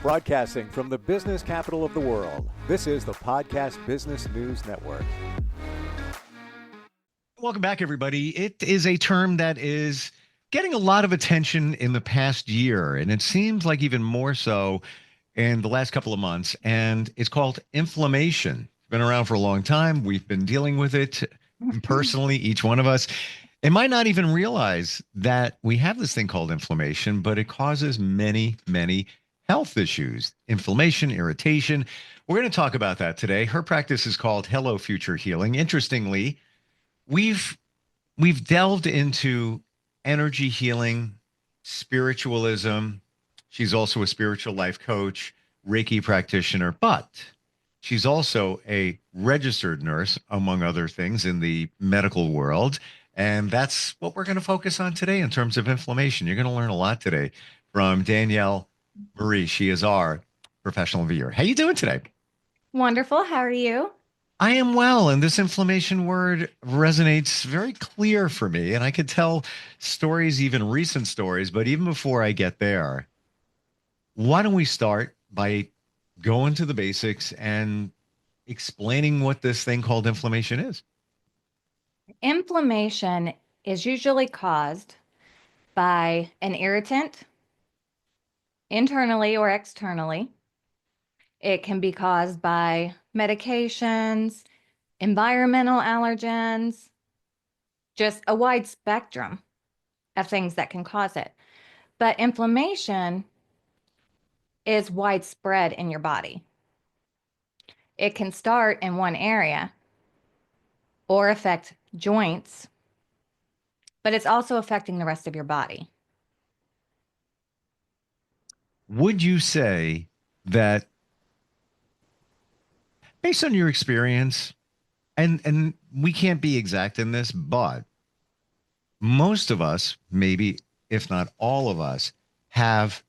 Broadcasting from the business capital of the world, this is the Podcast Business News Network. Welcome back, everybody. It is a term that is getting a lot of attention in the past year, and it seems like even more so in the last couple of months, and it's called inflammation. It's been around for a long time. We've been dealing with it personally, each one of us. It might not even realize that we have this thing called inflammation, but it causes many, many health issues, inflammation, irritation. We're going to talk about that today. Her practice is called Hello Future Healing. Interestingly, we've delved into energy healing, spiritualism. She's also a spiritual life coach, Reiki practitioner, but she's also a registered nurse, among other things, in the medical world. And that's what we're going to focus on today in terms of inflammation. You're going to learn a lot today from Danielle Marie. She is our professional of the year. How you doing today? Wonderful. How are you? I am well, and this inflammation word resonates very clear for me, and I could tell stories, even recent stories, but even before I get there, why don't we start by going to the basics and explaining what this thing called inflammation is? Inflammation is usually caused by an irritant, internally or externally. It can be caused by medications, environmental allergens, just a wide spectrum of things that can cause it. But inflammation is widespread in your body. It can start in one area or affect joints, but it's also affecting the rest of your body. Would you say that, based on your experience, and we can't be exact in this, but most of us, maybe if not all of us, have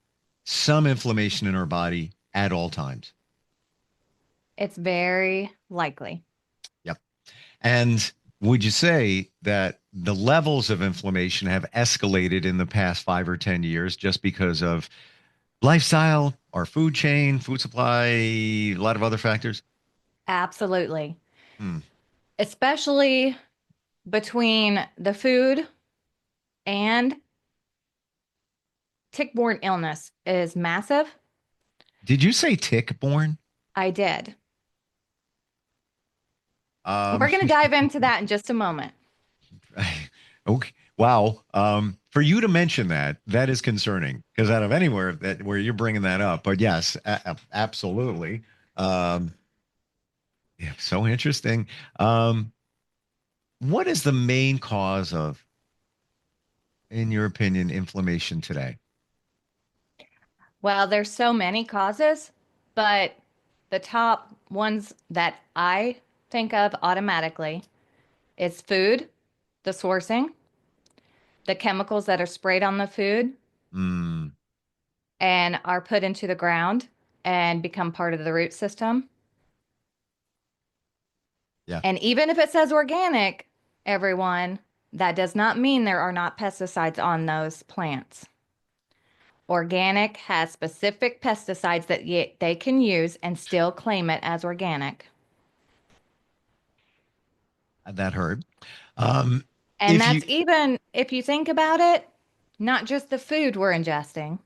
some inflammation in our body at all times? It's very likely. Yep. And would you say that the levels of inflammation have escalated in the past 5 or 10 years just because of lifestyle, our food chain, food supply, a lot of other factors? Absolutely. Especially between the food and tick-borne illness is massive. Did you say tick-borne? I did. We're going to dive into that in just a moment. Okay. Wow. For you to mention that, that is concerning, because out of anywhere where you're bringing that up, but yes, absolutely. Yeah, so interesting. What is the main cause of, in your opinion, inflammation today? Well, there's so many causes, but the top ones that I think of automatically is food, the sourcing, the chemicals that are sprayed on the food and are put into the ground and become part of the root system. Yeah. And even if it says organic, everyone, that does not mean there are not pesticides on those plants. Organic has specific pesticides that they can use and still claim it as organic. That hurt. And that's even, if you think about it, not just the food we're ingesting,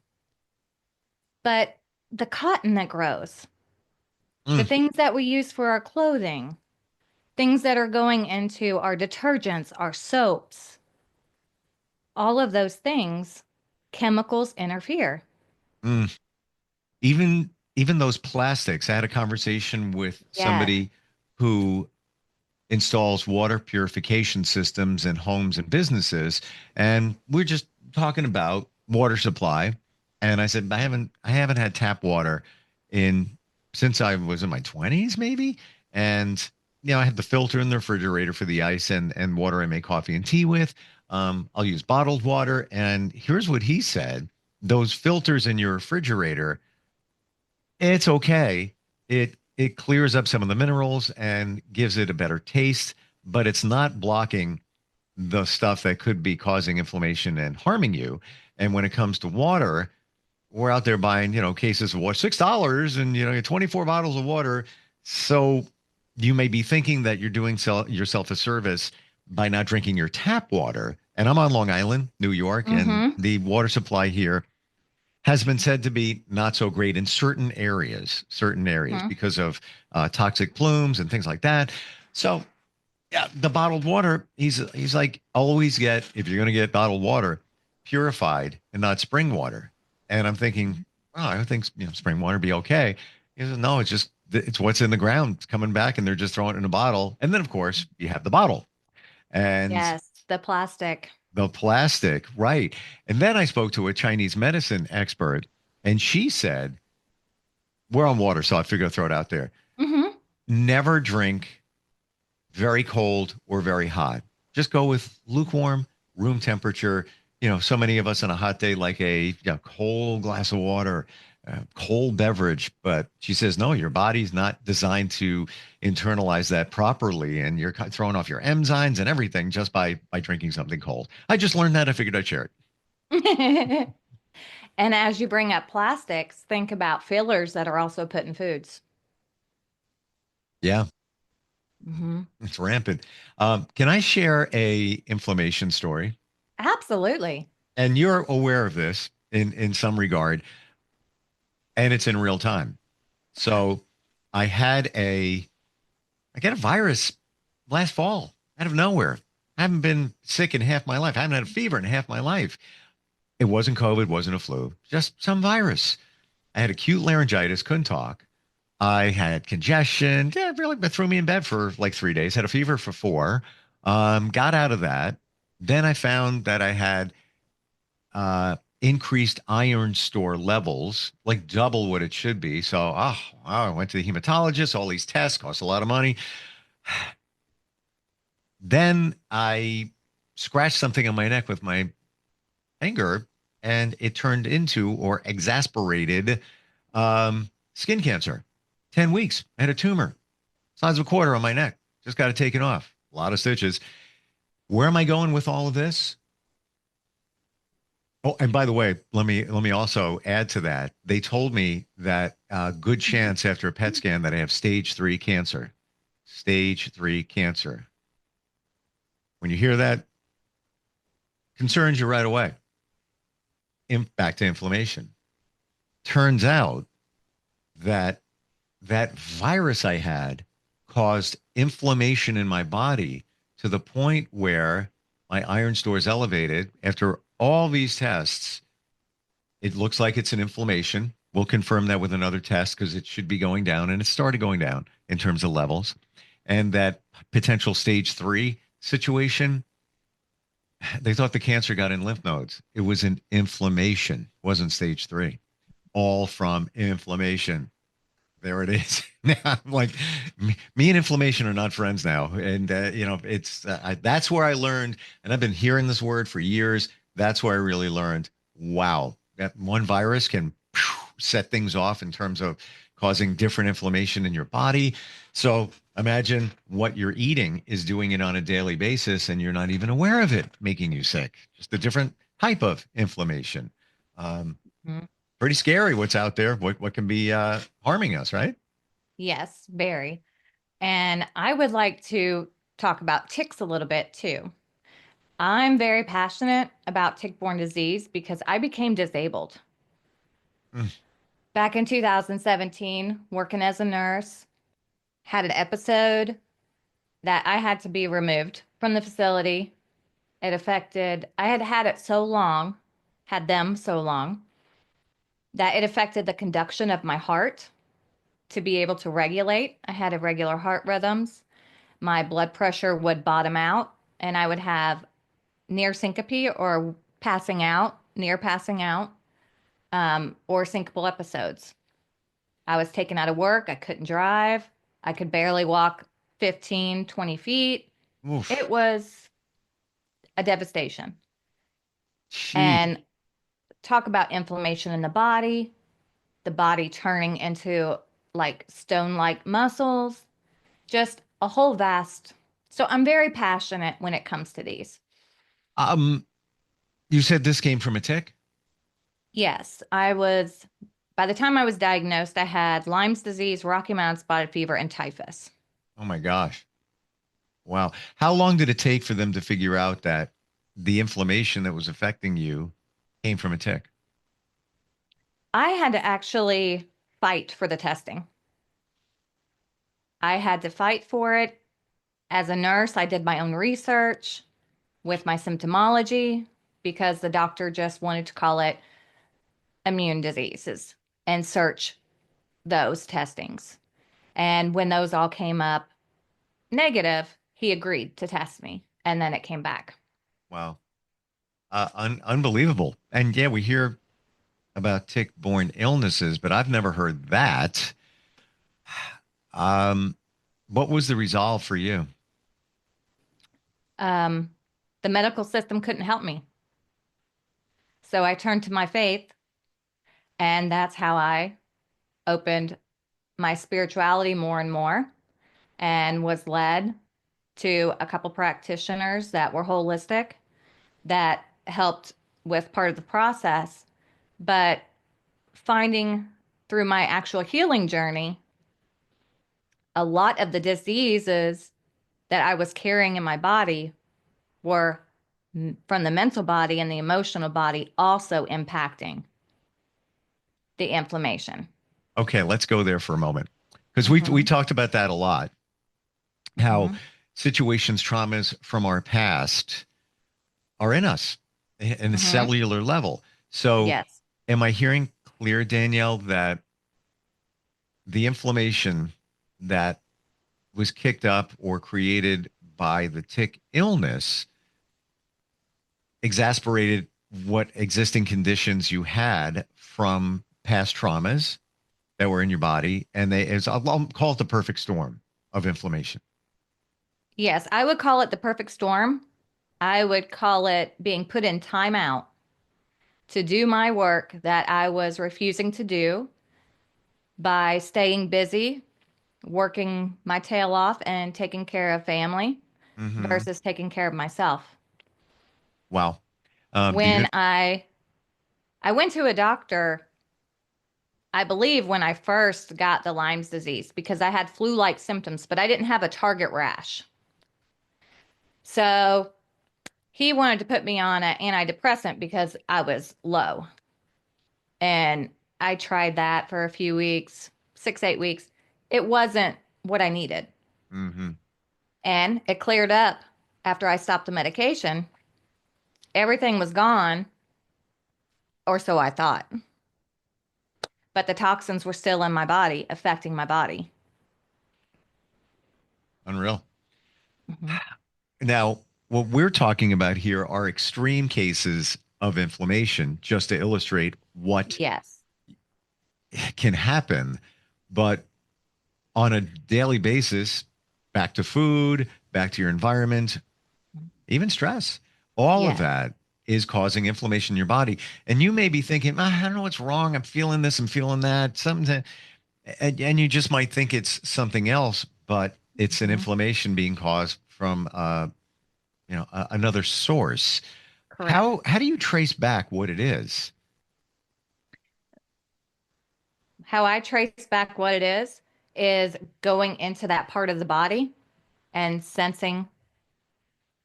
but the cotton that grows, the things that we use for our clothing, things that are going into our detergents, our soaps, all of those things, chemicals interfere. Even those plastics. I had a conversation with somebody who installs water purification systems in homes and businesses, and we're just talking about water supply. And I said, I haven't had tap water since I was in my 20s, maybe. And I have the filter in the refrigerator for the ice and water I make coffee and tea with. I'll use bottled water. And here's what he said: those filters in your refrigerator, it's okay. It clears up some of the minerals and gives it a better taste, but it's not blocking the stuff that could be causing inflammation and harming you. And when it comes to water, we're out there buying, cases of water, $6 and, 24 bottles of water. So you may be thinking that you're doing yourself a service by not drinking your tap water. And I'm on Long Island, New York, and Mm-hmm. the water supply here has been said to be not so great in certain areas Hmm. because of toxic plumes and things like that. So yeah, the bottled water, he's like, always get, if you're going to get bottled water, purified and not spring water. And I'm thinking, oh, I think spring water be okay. He says, no, it's what's in the ground. It's coming back, and they're just throwing it in a bottle. And then of course you have the bottle and Yes, the plastic. the plastic, right? And then I spoke to a Chinese medicine expert, and she said, we're on water, so I figure I'll throw it out there. Mm-hmm. Never drink very cold or very hot. Just go with lukewarm, room temperature. So many of us on a hot day like a cold glass of water, cold beverage. But she says, no, your body's not designed to internalize that properly. And you're throwing off your enzymes and everything just by drinking something cold. I just learned that. I figured I'd share it. And as you bring up plastics, think about fillers that are also put in foods. Yeah, Hmm. it's rampant. Can I share a inflammation story? Absolutely. And you're aware of this in some regard, and it's in real time. So I had I got a virus last fall out of nowhere. I haven't been sick in half my life. I haven't had a fever in half my life. It wasn't COVID, wasn't a flu, just some virus. I had acute laryngitis, couldn't talk. I had congestion. Yeah, really threw me in bed for like 3 days. Had a fever for 4. Got out of that. Then I found that I had increased iron store levels, like double what it should be. So, wow, I went to the hematologist. All these tests cost a lot of money. Then I scratched something on my neck with my finger, and it turned into or exasperated skin cancer. 10 weeks. I had a tumor, size of a quarter on my neck. Just got it taken off. A lot of stitches. Where am I going with all of this? Oh, and by the way, let me also add to that. They told me that good chance after a PET scan that I have stage 3 cancer. Stage 3 cancer. When you hear that, concerns you right away. Back to inflammation. Turns out that that virus I had caused inflammation in my body to the point where my iron store is elevated. After all these tests, it looks like it's an inflammation. We'll confirm that with another test because it should be going down, and it started going down in terms of levels. And that potential stage 3 situation, they thought the cancer got in lymph nodes. It was an inflammation, wasn't stage 3. All from inflammation. There it is. Now I'm like, me and inflammation are not friends now, and it's that's where I learned, and I've been hearing this word for years. That's where I really learned. Wow, that one virus can set things off in terms of causing different inflammation in your body. So imagine what you're eating is doing it on a daily basis, and you're not even aware of it making you sick. Just a different type of inflammation. Um, Mhm. Pretty scary what's out there. What can be harming us, right? Yes, very. And I would like to talk about ticks a little bit too. I'm very passionate about tick-borne disease because I became disabled Mm. back in 2017, working as a nurse, had an episode that I had to be removed from the facility. I had had it so long, had them so long, that it affected the conduction of my heart to be able to regulate. I had irregular heart rhythms. My blood pressure would bottom out, and I would have near syncope or passing out, near passing out, or syncopal episodes. I was taken out of work. I couldn't drive. I could barely walk 15, 20 feet. Oof. It was a devastation. Gee. And talk about inflammation in the body turning into like stone like muscles, just a whole vast. So I'm very passionate when it comes to these. Um, you said this came from a tick? Yes, by the time I was diagnosed, I had Lyme's disease, Rocky Mountain spotted fever, and typhus. Oh my gosh. Wow. How long did it take for them to figure out that the inflammation that was affecting you came from a tick? I had to actually fight for the testing. I had to fight for it. As a nurse, I did my own research with my symptomology because the doctor just wanted to call it immune diseases and search those testings. And when those all came up negative, he agreed to test me. And then it came back. Wow. Unbelievable. And yeah, we hear about tick-borne illnesses, but I've never heard that. Um, what was the resolve for you? Um, the medical system couldn't help me. So I turned to my faith, and that's how I opened my spirituality more and more and was led to a couple practitioners that were holistic that helped with part of the process. But finding through my actual healing journey, a lot of the diseases that I was carrying in my body were from the mental body and the emotional body also impacting the inflammation. Okay, let's go there for a moment because we Hmm. talked about that a lot. How Hmm. situations, traumas from our past are in us in a Hmm. cellular level. So, Yes. am I hearing clear, Danielle, that the inflammation that was kicked up or created by the tick illness exasperated what existing conditions you had from past traumas that were in your body, and I'll call it the perfect storm of inflammation. Yes, I would call it the perfect storm. I would call it being put in timeout to do my work that I was refusing to do by staying busy, working my tail off, and taking care of family Hmm. versus taking care of myself. Wow. Do you When I went to a doctor, I believe when I first got the Lyme's disease because I had flu-like symptoms, but I didn't have a target rash. So he wanted to put me on an antidepressant because I was low. And I tried that for a few weeks, 6, 8 weeks. It wasn't what I needed. hmm And it cleared up after I stopped the medication. Everything was gone, or so I thought. But the toxins were still in my body, affecting my body. Unreal. Hmm. Now, what we're talking about here are extreme cases of inflammation, just to illustrate what Yes, can happen. But on a daily basis, back to food, back to your environment, even stress, all of yes, that is causing inflammation in your body. And you may be thinking, I don't know what's wrong. I'm feeling this, I'm feeling that, something. And you just might think it's something else, but it's an hmm, inflammation being caused from another source. correct. How do you trace back what it is? How I trace back what it is going into that part of the body and sensing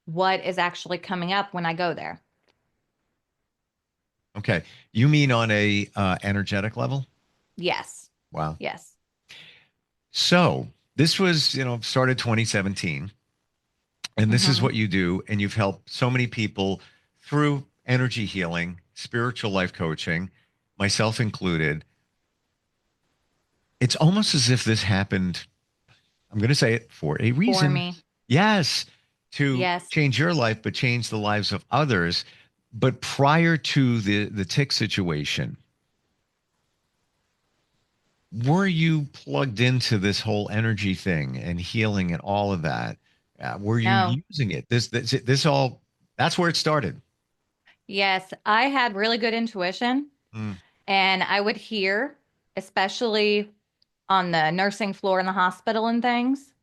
what is actually coming up when I go there. Okay, you mean on a energetic level? Yes, Wow. yes. So this was, started 2017, and this is Hmm. what you do, and you've helped so many people through energy healing, spiritual life coaching, myself included. It's almost as if this happened, I'm going to say it, for a For reason. me, Yes, to yes. change your life, but change the lives of others. But prior to the tick situation, were you plugged into this whole energy thing and healing and all of that? Were you No. using it? This all, that's where it started. Yes, I had really good intuition Mm, and I would hear, especially on the nursing floor in the hospital and things,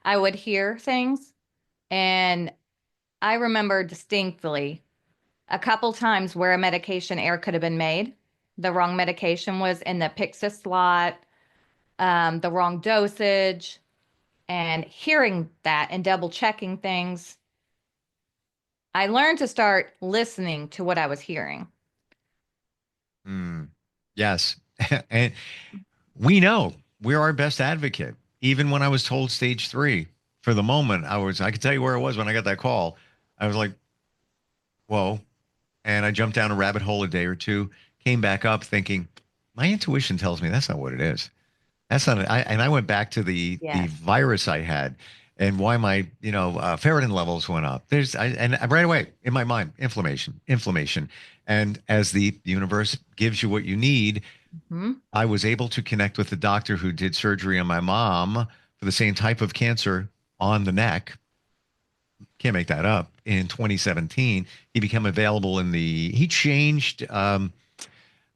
I would hear things. And I remember distinctly a couple times where a medication error could have been made. the wrong medication was in the Pyxis slot, the wrong dosage, and hearing that and double checking things, I learned to start listening to what I was hearing. Mm, yes. And we know we're our best advocate. Even when I was told stage three, for the moment, I could tell you where I was when I got that call. I was like, whoa. And I jumped down a rabbit hole a day or two, came back up thinking, my intuition tells me that's not what it is. That's not it. And I went back to the Yes. virus I had and why my, ferritin levels went up. And right away in my mind, inflammation. And as the universe gives you what you need, Hmm. I was able to connect with the doctor who did surgery on my mom for the same type of cancer on the neck. Can't make that up. In 2017, he became available he changed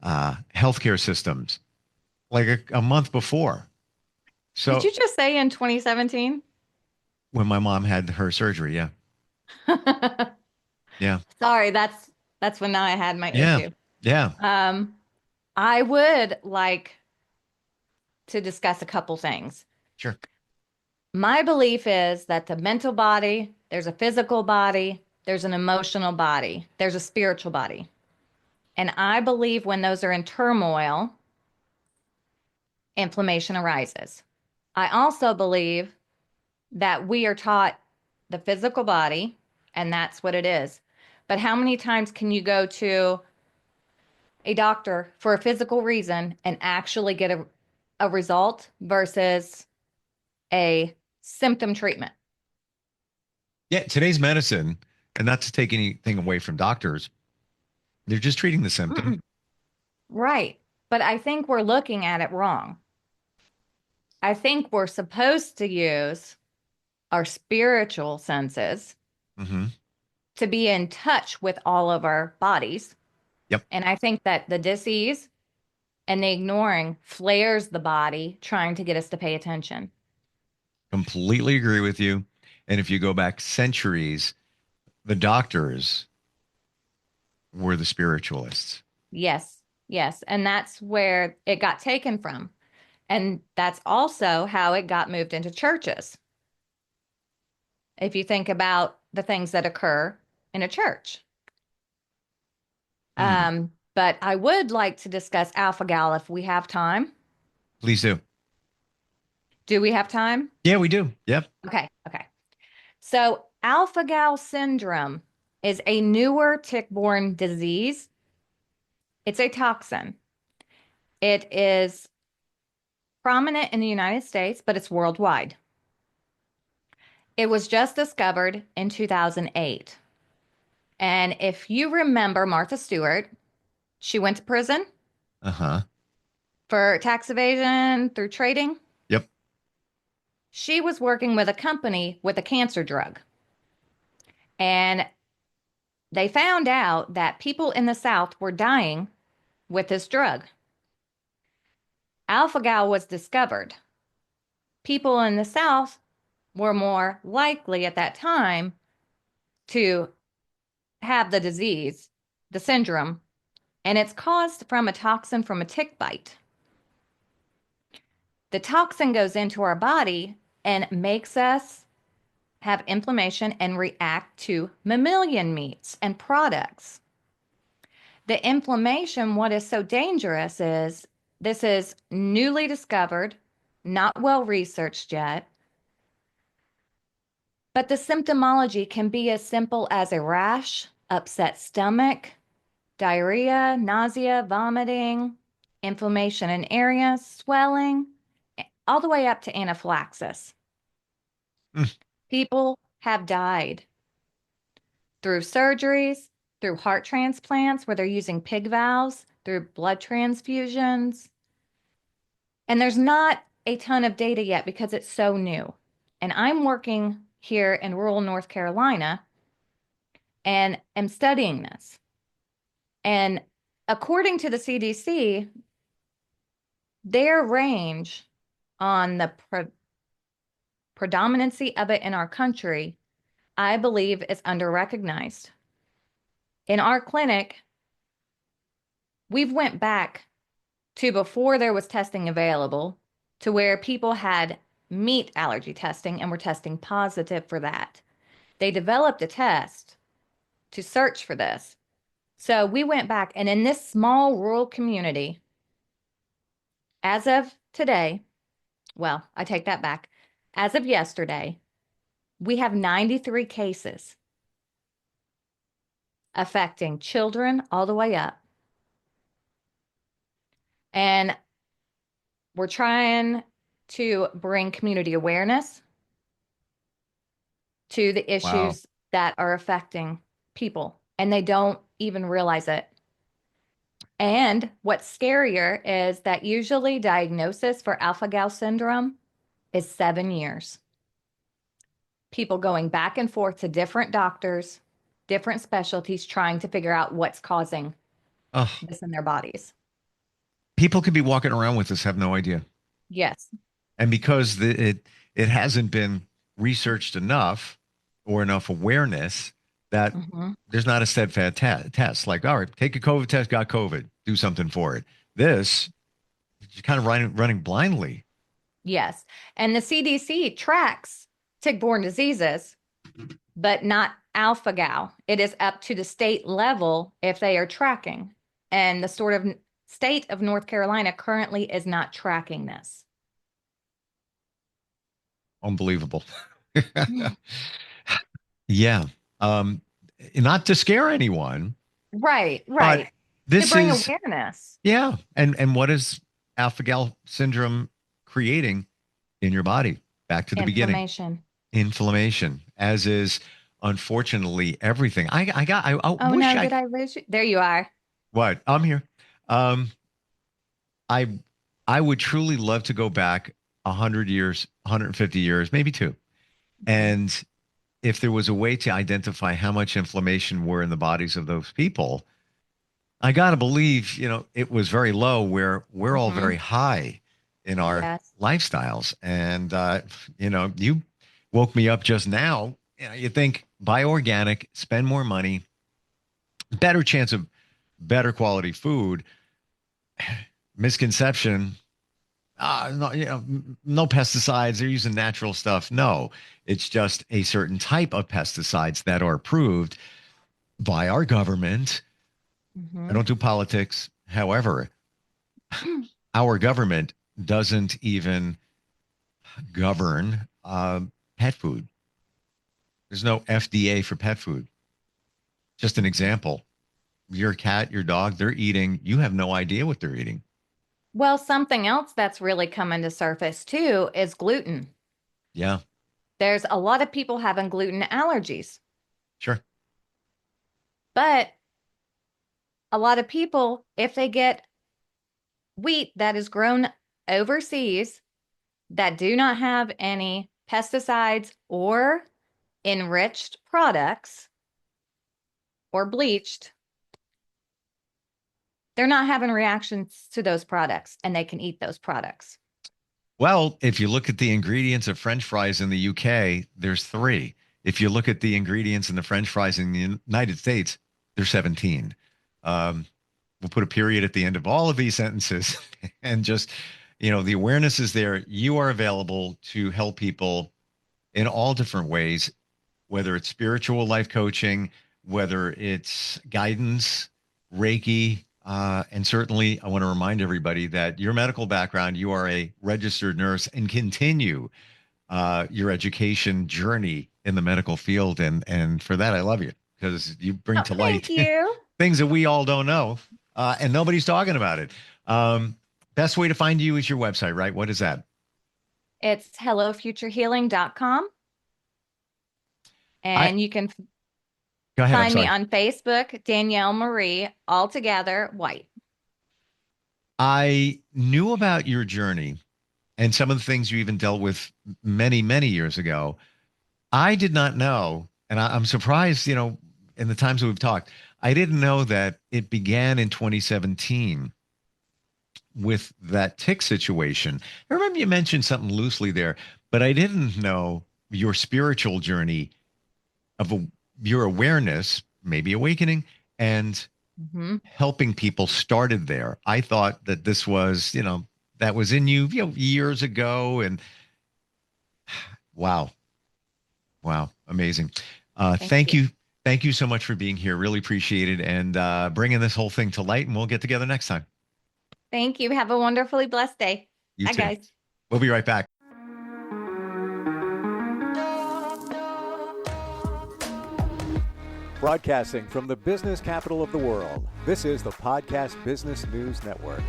healthcare systems like a month before. Did So you just say in 2017? when my mom had her surgery, yeah, yeah, Sorry, that's when I had my yeah, issue. yeah, Um, I would like to discuss a couple things. sure. My belief is that the mental body, there's a physical body, there's an emotional body, there's a spiritual body. And I believe when those are in turmoil, inflammation arises. I also believe that we are taught the physical body, and that's what it is. But how many times can you go to a doctor for a physical reason and actually get a result versus a symptom treatment? Yeah, today's medicine, and not to take anything away from doctors, they're just treating the symptom. Mm-mm. Right. But I think we're looking at it wrong. I think we're supposed to use our spiritual senses Hmm. to be in touch with all of our bodies. Yep, And I think that the disease and the ignoring flares the body, trying to get us to pay attention. completely agree with you. And if you go back centuries, the doctors were the spiritualists. Yes, yes. And that's where it got taken from. And that's also how it got moved into churches. If you think about the things that occur in a church. Hmm. But I would like to discuss alpha gal if we have time. Please do. Do we have time? Yeah, we do. Yep. Okay, okay. So, alpha gal syndrome is a newer tick-borne disease. It's a toxin. It is prominent in the United States, but it's worldwide. It was just discovered in 2008. And if you remember Martha Stewart, she went to prison Uh huh. for tax evasion through trading. Yep. She was working with a company with a cancer drug. And they found out that people in the South were dying with this drug. Alpha gal was discovered. People in the South were more likely at that time to have the disease, the syndrome, and it's caused from a toxin from a tick bite. The toxin goes into our body and makes us have inflammation and react to mammalian meats and products. The inflammation, what is so dangerous is this is newly discovered, not well researched yet, but the symptomology can be as simple as a rash, upset stomach, diarrhea, nausea, vomiting, inflammation in areas, swelling, all the way up to anaphylaxis. Mm. People have died through surgeries, through heart transplants where they're using pig valves, through blood transfusions. And there's not a ton of data yet because it's so new. And I'm working here in rural North Carolina and am studying this. And according to the CDC, their range on the predominancy of it in our country, I believe, is under recognized. In our clinic, We've went back to before there was testing available to where people had meat allergy testing and were testing positive for that. They developed a test to search for this. So we went back, and in this small rural community, as of today, well, I take that back. As of yesterday, we have 93 cases affecting children all the way up. And we're trying to bring community awareness to the Wow. issues that are affecting people, and they don't even realize it. And what's scarier is that usually diagnosis for alpha-gal syndrome is 7 years. People going back and forth to different doctors, different specialties, trying to figure out what's causing Oh, this in their bodies. people could be walking around with this, have no idea. Yes. And because it hasn't been researched enough or enough awareness that Hmm. there's not a steadfast test. Like, all right, take a COVID test, got COVID, do something for it. This, you're kind of running blindly. Yes. And the CDC tracks tick-borne diseases, but not alpha-gal. It is up to the state level if they are tracking. And the sort of state of North Carolina currently is not tracking this. Unbelievable. Yeah. Um, Not to scare anyone, Right, but right. To this bring is, awareness. yeah. And what is alpha gal syndrome creating in your body? Back to the beginning. Inflammation. Inflammation, as is unfortunately everything. I Oh wish no, I, did I lose you? There you are. what? I'm here. Um, I, I would truly love to go back 100 years, 150 years, maybe two. Mhm. And if there was a way to identify how much inflammation were in the bodies of those people, I got to believe, it was very low where we're all very Mhm. high in our Yes. lifestyles. And, you woke me up just now. You think buy organic, spend more money, better chance of better quality food. Misconception. No, no pesticides. They're using natural stuff. No, it's just a certain type of pesticides that are approved by our government. I Mhm. don't do politics. However, our government doesn't even govern pet food. There's no FDA for pet food. Just an example. Your cat, your dog, they're eating. You have no idea what they're eating. Well, something else that's really coming to surface too is gluten. Yeah, There's a lot of people having gluten allergies, sure. but a lot of people, if they get wheat that is grown overseas that do not have any pesticides or enriched products or bleached, they're not having reactions to those products and they can eat those products. Well, if you look at the ingredients of French fries in the UK, there's three. If you look at the ingredients in the French fries in the United States, there's 17. Um, we'll put a period at the end of all of these sentences and just, the awareness is there. You are available to help people in all different ways, whether it's spiritual life coaching, whether it's guidance, Reiki. And certainly, I want to remind everybody that your medical background, you are a registered nurse and continue your education journey in the medical field. And for that, I love you because you bring Oh, to thank light you. things that we all don't know, and nobody's talking about it. Best way to find you is your website, right? What is that? It's hellofuturehealing.com. I And you can Go ahead. I'm find me sorry. on Facebook, Danielle Marie, altogether white. I knew about your journey and some of the things you even dealt with many, many years ago. I did not know, and I'm surprised, in the times that we've talked, I didn't know that it began in 2017 with that tick situation. I remember you mentioned something loosely there, but I didn't know your spiritual journey of your awareness, maybe awakening, and Mhm. helping people started there. I thought that this was, that was in you, years ago. And wow, wow, amazing. Thank Thank you. you. Thank you so much for being here. Really appreciate it and bringing this whole thing to light. And we'll get together next time. Thank you. Have a wonderfully blessed day. You Bye, too. guys. We'll be right back. Broadcasting from the business capital of the world, this is the Podcast Business News Network.